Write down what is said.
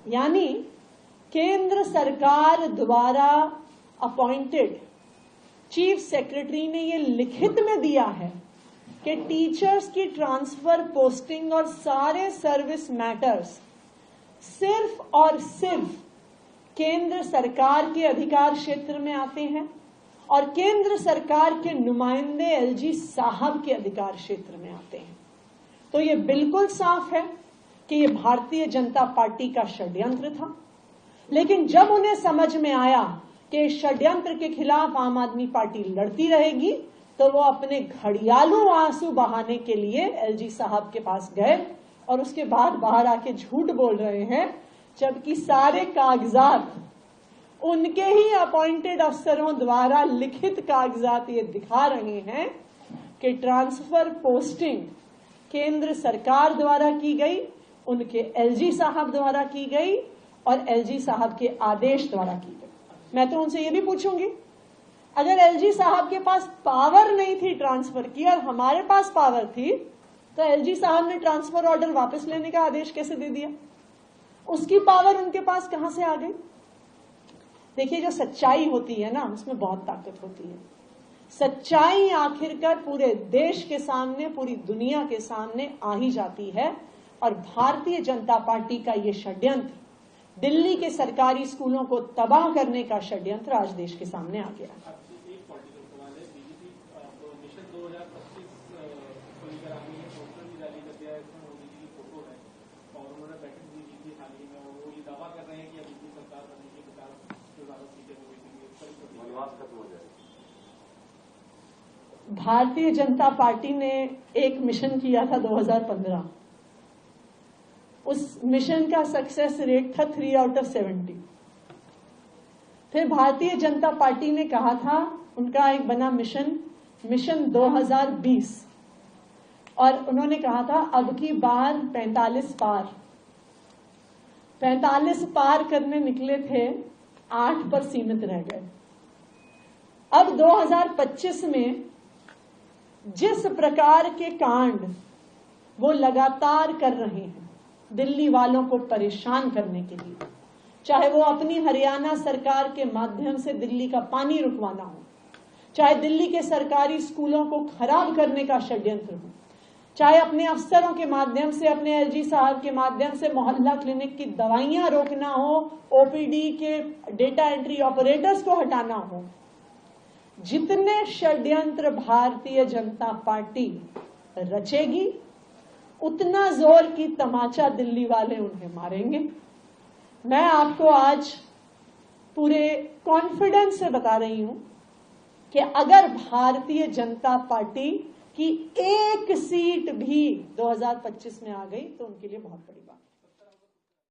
यानी केंद्र सरकार द्वारा अपॉइंटेड चीफ सेक्रेटरी ने ये लिखित में दिया है कि टीचर्स की ट्रांसफर, पोस्टिंग और सारे सर्विस मैटर्स सिर्फ और सिर्फ केंद्र सरकार के अधिकार क्षेत्र में आते हैं और केंद्र सरकार के नुमाइंदे एलजी साहब के अधिकार क्षेत्र में आते हैं। तो ये बिल्कुल साफ है कि ये भारतीय जनता पार्टी का षड्यंत्र था। लेकिन जब उन्हें समझ में आया कि षड्यंत्र के खिलाफ आम आदमी पार्टी लड़ती रहेगी, तो वो अपने घड़ियालू आंसू बहाने के लिए एलजी साहब के पास गए और उसके बाद बाहर आके झूठ बोल रहे हैं, जबकि सारे कागजात उनके ही अपॉइंटेड अफसरों द्वारा लिखित कागजात ये दिखा रहे हैं कि ट्रांसफर पोस्टिंग केंद्र सरकार द्वारा की गई, उनके एलजी साहब द्वारा की गई और एलजी साहब के आदेश द्वारा की गई। मैं तो उनसे ये भी पूछूंगी, अगर एलजी साहब के पास पावर नहीं थी ट्रांसफर की और हमारे पास पावर थी, तो एलजी साहब ने ट्रांसफर ऑर्डर वापस लेने का आदेश कैसे दे दिया? उसकी पावर उनके पास कहां से आ गई? देखिए, जो सच्चाई होती है ना, उसमें बहुत ताकत होती है। सच्चाई आखिरकार पूरे देश के सामने, पूरी दुनिया के सामने आ ही जाती है। और भारतीय जनता पार्टी का ये षड्यंत्र, दिल्ली के सरकारी स्कूलों को तबाह करने का षड्यंत्र, आज देश के सामने आ गया। एक पॉलिटिकल सवाल है, बीजेपी मिशन 2025 को लेकर आगे पोस्टर भी जारी कर दिया है, इसमें मोदी जी की फोटो है और उन्होंने बैठक भी की थी हाल ही में और वो ये दावा कर रहे हैं कि अभी की सरकार बनने के 50 से ज्यादा सीटें होगी, वनवास खत्म हो जाएगा। भारतीय जनता पार्टी ने एक मिशन किया था 2015, उस मिशन का सक्सेस रेट था 3 आउट ऑफ 70। फिर भारतीय जनता पार्टी ने कहा था, उनका एक बना मिशन 2020, और उन्होंने कहा था अब की बार 45 पार करने निकले थे, 8 पर सीमित रह गए। अब 2025 में जिस प्रकार के कांड वो लगातार कर रहे हैं दिल्ली वालों को परेशान करने के लिए, चाहे वो अपनी हरियाणा सरकार के माध्यम से दिल्ली का पानी रुकवाना हो, चाहे दिल्ली के सरकारी स्कूलों को खराब करने का षड्यंत्र हो, चाहे अपने अफसरों के माध्यम से, अपने एलजी साहब के माध्यम से मोहल्ला क्लिनिक की दवाइयां रोकना हो, ओपीडी के डेटा एंट्री ऑपरेटर्स को हटाना हो, जितने षड्यंत्र भारतीय जनता पार्टी रचेगी, उतना जोर की तमाचा दिल्ली वाले उन्हें मारेंगे। मैं आपको आज पूरे कॉन्फिडेंस से बता रही हूं कि अगर भारतीय जनता पार्टी की एक सीट भी 2025 में आ गई तो उनके लिए बहुत बड़ी बात है।